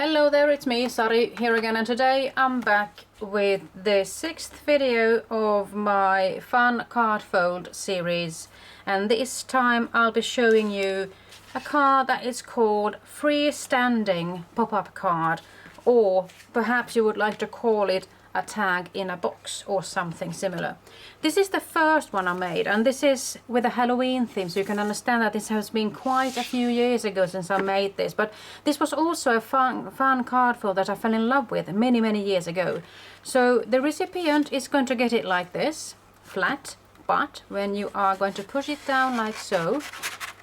Hello there, it's me, Sari, here again, and today I'm back with the 6th video of my fun card fold series, and this time I'll be showing you a card that is called freestanding pop-up card, or perhaps you would like to call it a tag in a box or something similar. This is the first one I made, and this is with a Halloween theme, so you can understand that this has been quite a few years ago since I made this, but this was also a fun card fold that I fell in love with many years ago. So the recipient is going to get it like this, flat, but when you are going to push it down like so,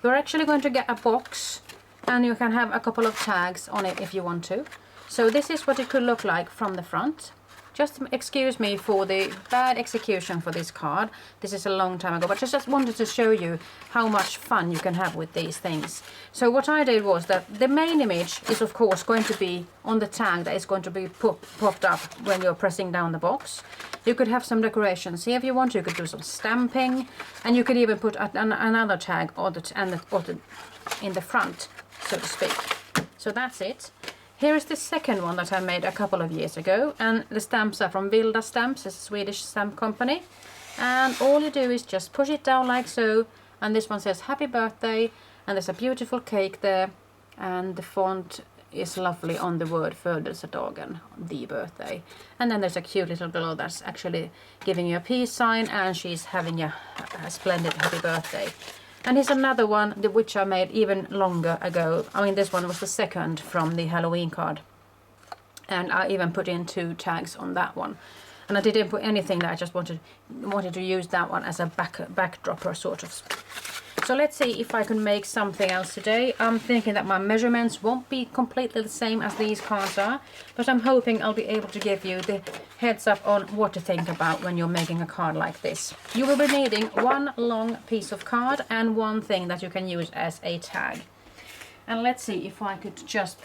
you're actually going to get a box, and you can have a couple of tags on it if you want to. So this is what it could look like from the front. Just excuse me for the bad execution for this card. This is a long time ago, but I just wanted to show you how much fun you can have with these things. So what I did was that the main image is of course going to be on the tag that is going to be popped up when you're pressing down the box. You could have some decorations here if you want. You could do some stamping, and you could even put another tag in the front, so to speak. So that's it. Here is the second one that I made a couple of years ago, and the stamps are from Vilda Stamps, it's a Swedish stamp company. And all you do is just push it down like so, and this one says happy birthday, and there's a beautiful cake there, and the font is lovely on the word födelsedagen, the birthday. And then there's a cute little girl that's actually giving you a peace sign, and she's having a splendid happy birthday. And here's another one which I made even longer ago. I mean, this one was the second from the Halloween card, and I even put in 2 tags on that one. And I didn't put anything there, I just wanted to use that one as a backdrop or sort of. So let's see if I can make something else today. I'm thinking that my measurements won't be completely the same as these cards are, but I'm hoping I'll be able to give you the heads up on what to think about when you're making a card like this. You will be needing one long piece of card and one thing that you can use as a tag. And let's see if I could just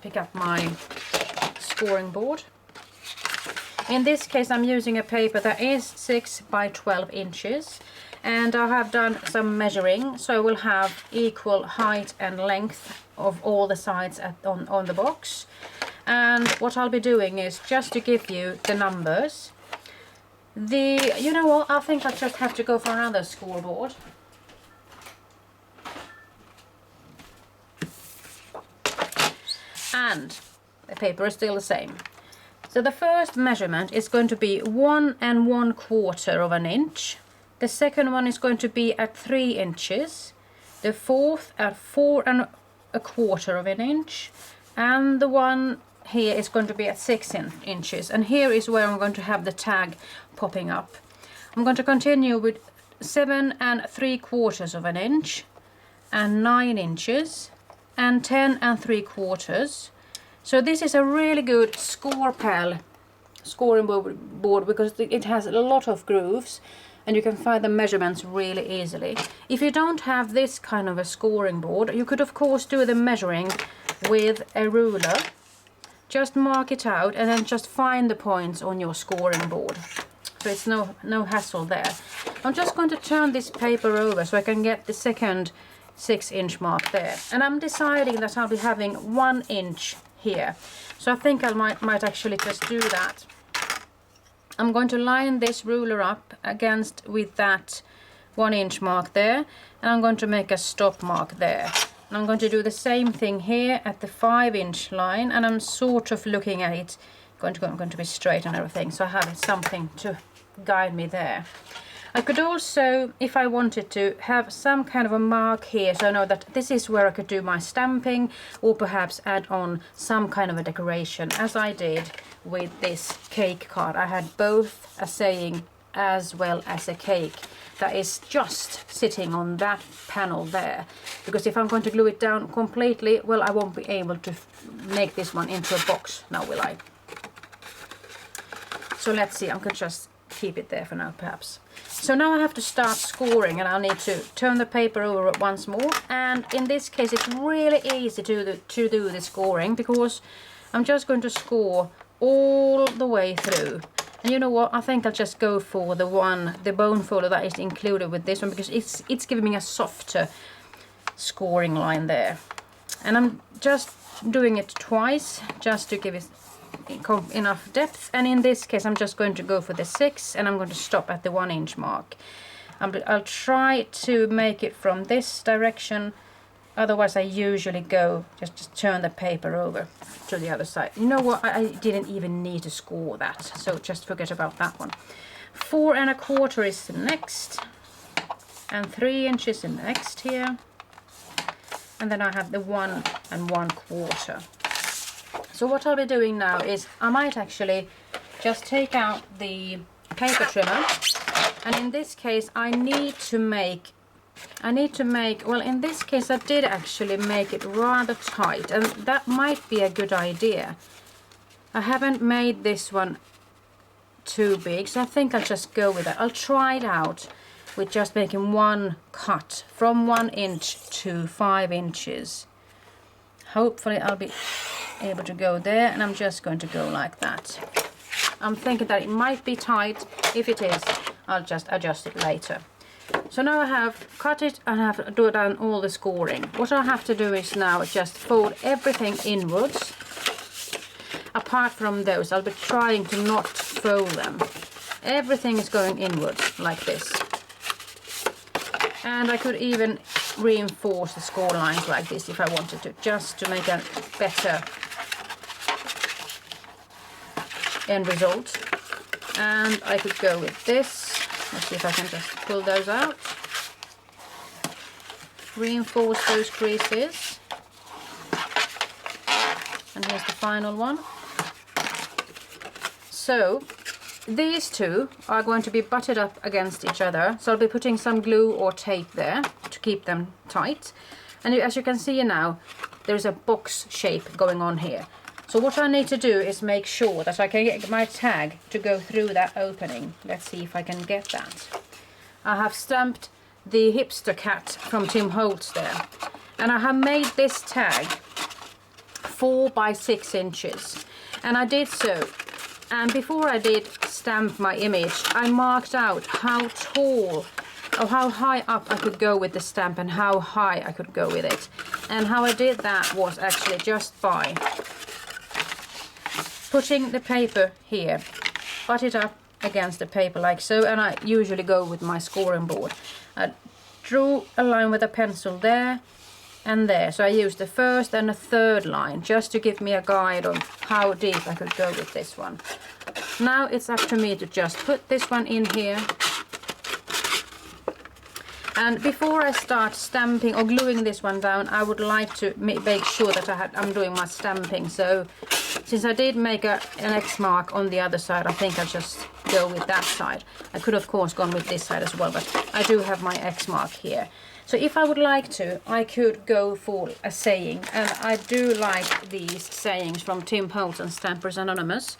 pick up my scoring board. In this case I'm using a paper that is 6 by 12 inches. And I have done some measuring, so we'll have equal height and length of all the sides on the box. And what I'll be doing is just to give you the numbers. You know what, I think I'll just have to go for another scoreboard. And the paper is still the same. So the first measurement is going to be 1 1/4 inch. The second one is going to be at 3 inches, the fourth at 4 1/4 inch, and the one here is going to be at 6 inches. And here is where I'm going to have the tag popping up. I'm going to continue with 7 3/4 inch, and 9 inches, and 10 3/4. So this is a really good scoring board because it has a lot of grooves, and you can find the measurements really easily. If you don't have this kind of a scoring board, you could of course do the measuring with a ruler. Just mark it out and then just find the points on your scoring board. So it's no hassle there. I'm just going to turn this paper over so I can get the second 6-inch mark there. And I'm deciding that I'll be having 1 inch here. So I think I might actually just do that. I'm going to line this ruler up with that 1 inch mark there, and I'm going to make a stop mark there. And I'm going to do the same thing here at the 5-inch line, and I'm sort of looking at it going to be straight and everything, so I have something to guide me there. I could also, if I wanted to, have some kind of a mark here, so I know that this is where I could do my stamping, or perhaps add on some kind of a decoration, as I did with this cake card. I had both a saying as well as a cake that is just sitting on that panel there, because if I'm going to glue it down completely, well, I won't be able to make this one into a box now, will I? So let's see, I'm going to just keep it there for now perhaps. So now I have to start scoring, and I'll need to turn the paper over once more. And in this case it's really easy to do the scoring, because I'm just going to score all the way through. And you know what, I think I'll just go for the bone folder that is included with this one, because it's giving me a softer scoring line there. And I'm just doing it twice just to give it enough depth, and in this case I'm just going to go for the 6 and I'm going to stop at the 1 inch mark. I'll try to make it from this direction, otherwise I usually go just turn the paper over to the other side. You know what, I didn't even need to score that, so just forget about that one. 4 1/4 is the next, and 3 inches in the next here, and then I have the 1 1/4. So what I'll be doing now is I might actually just take out the paper trimmer, and in this case I need to make, well, in this case I did actually make it rather tight, and that might be a good idea. I haven't made this one too big, so I think I'll just go with that. I'll try it out with just making one cut from 1 inch to 5 inches. Hopefully I'll be able to go there, and I'm just going to go like that. I'm thinking that it might be tight. If it is, I'll just adjust it later. So now I have cut it and I have done all the scoring. What I have to do is now just fold everything inwards. Apart from those, I'll be trying to not fold them. Everything is going inwards like this. And I could even reinforce the score lines like this if I wanted to, just to make a better end result. And I could go with this. Let's see if I can just pull those out. Reinforce those creases. And here's the final one. So these two are going to be butted up against each other. So I'll be putting some glue or tape there to keep them tight. And as you can see now, there's a box shape going on here. So what I need to do is make sure that I can get my tag to go through that opening. Let's see if I can get that. I have stamped the hipster cat from Tim Holtz there. And I have made this tag 4 by 6 inches. And I did so. And before I did stamp my image, I marked out how tall or how high up I could go with the stamp and how high I could go with it. And how I did that was actually just by putting the paper here, butt it up against the paper like so, and I usually go with my scoring board. I drew a line with a pencil there and there, so I used the first and the third line just to give me a guide on how deep I could go with this one. Now it's up to me to just put this one in here. And before I start stamping or gluing this one down, I would like to make sure that I'm doing my stamping. So since I did make an X mark on the other side, I think I'll just go with that side. I could of course gone with this side as well, but I do have my X mark here. So if I would like to, I could go for a saying, and I do like these sayings from Tim Holtz and Stampers Anonymous.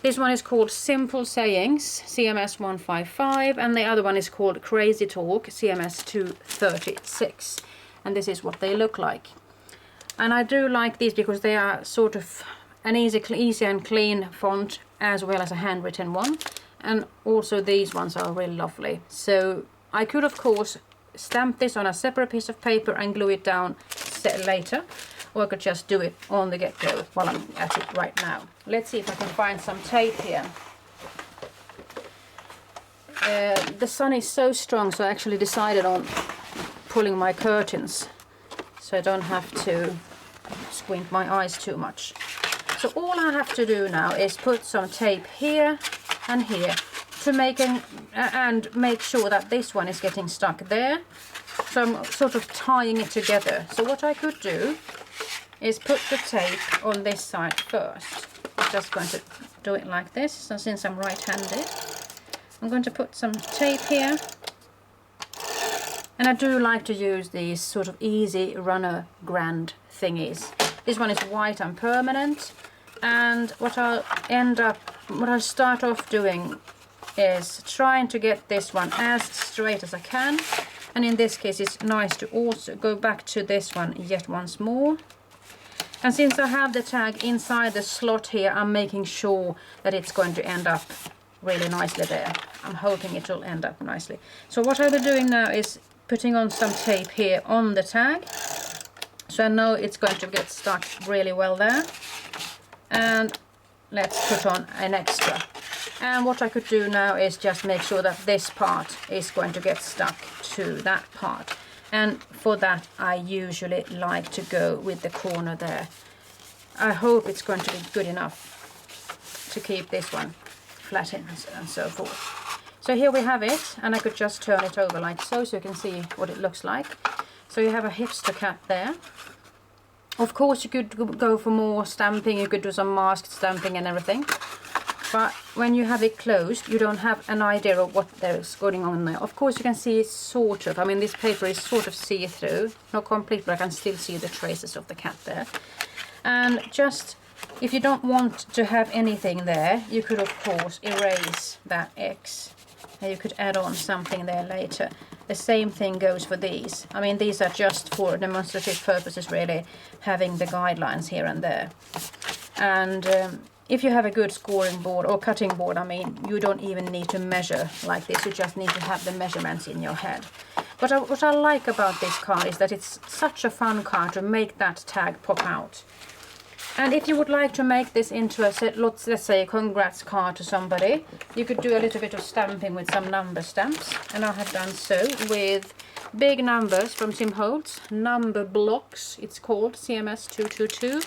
This one is called Simple Sayings, CMS 155, and the other one is called Crazy Talk, CMS 236. And this is what they look like. And I do like these because they are sort of an easy and clean font, as well as a handwritten one. And also these ones are really lovely. So I could of course stamp this on a separate piece of paper and glue it down later, or I could just do it on the get-go while I'm at it right now. Let's see if I can find some tape here. The sun is so strong, so I actually decided on pulling my curtains so I don't have to squint my eyes too much. So all I have to do now is put some tape here and here to make sure that this one is getting stuck there. So I'm sort of tying it together. So what I could do is put the tape on this side first. I'm just going to do it like this. So since I'm right-handed, I'm going to put some tape here. And I do like to use these sort of easy runner grand thingies. This one is white and permanent. And what I'll start off doing is trying to get this one as straight as I can. And in this case it's nice to also go back to this one yet once more. And since I have the tag inside the slot here, I'm making sure that it's going to end up really nicely there. I'm hoping it will end up nicely. So what I'll be doing now is putting on some tape here on the tag. So I know it's going to get stuck really well there. And let's put on an extra. And what I could do now is just make sure that this part is going to get stuck to that part. And for that I usually like to go with the corner there. I hope it's going to be good enough to keep this one flat in and so forth. So here we have it, and I could just turn it over like so you can see what it looks like. So you have a hipster cat there. Of course you could go for more stamping, you could do some masked stamping and everything. But when you have it closed, you don't have an idea of what there's going on there. Of course you can see sort of, I mean this paper is sort of see-through, not complete, but I can still see the traces of the cat there. And just, if you don't want to have anything there, you could of course erase that X. And you could add on something there later. The same thing goes for these. I mean these are just for demonstrative purposes really, having the guidelines here and there. And if you have a good scoring board or cutting board, I mean, you don't even need to measure like this. You just need to have the measurements in your head. But what I like about this card is that it's such a fun card to make that tag pop out. And if you would like to make this into a set, let's say a congrats card to somebody, you could do a little bit of stamping with some number stamps. And I have done so with big numbers from Tim Holtz, number blocks, it's called CMS 222,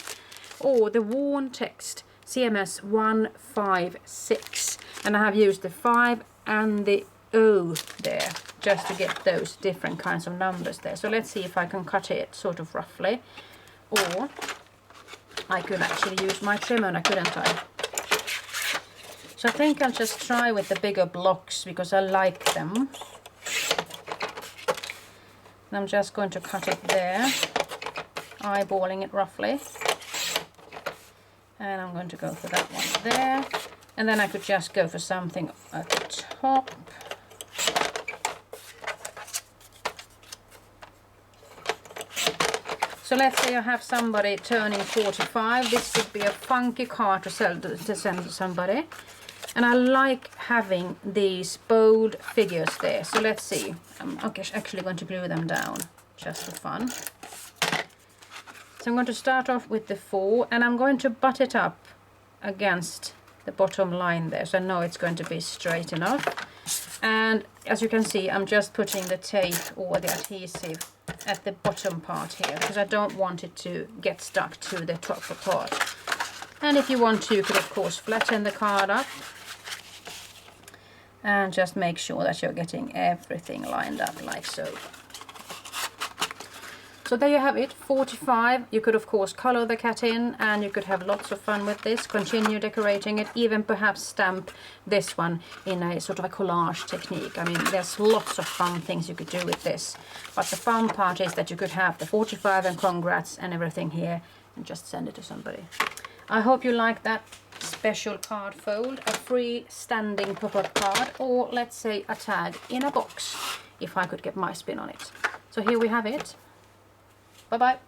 or the worn text CMS 156, and I have used the 5 and the O there just to get those different kinds of numbers there. So let's see if I can cut it sort of roughly, or I could actually use my trimmer, couldn't I? So I think I'll just try with the bigger blocks because I like them. And I'm just going to cut it there, eyeballing it roughly. And I'm going to go for that one there. And then I could just go for something at the top. So let's say I have somebody turning 45. This would be a funky card to send to somebody. And I like having these bold figures there. So let's see. I'm actually going to glue them down just for fun. So I'm going to start off with the 4, and I'm going to butt it up against the bottom line there, so I know it's going to be straight enough. And as you can see, I'm just putting the tape or the adhesive at the bottom part here, because I don't want it to get stuck to the top part. And if you want to, you could of course flatten the card up and just make sure that you're getting everything lined up like so. So there you have it, 45. You could of course color the cat in, and you could have lots of fun with this, continue decorating it, even perhaps stamp this one in a sort of a collage technique. I mean, there's lots of fun things you could do with this. But the fun part is that you could have the 45 and congrats and everything here and just send it to somebody. I hope you like that special card fold, a free-standing pop-up card, or let's say a tag in a box, if I could get my spin on it. So here we have it. Bye-bye.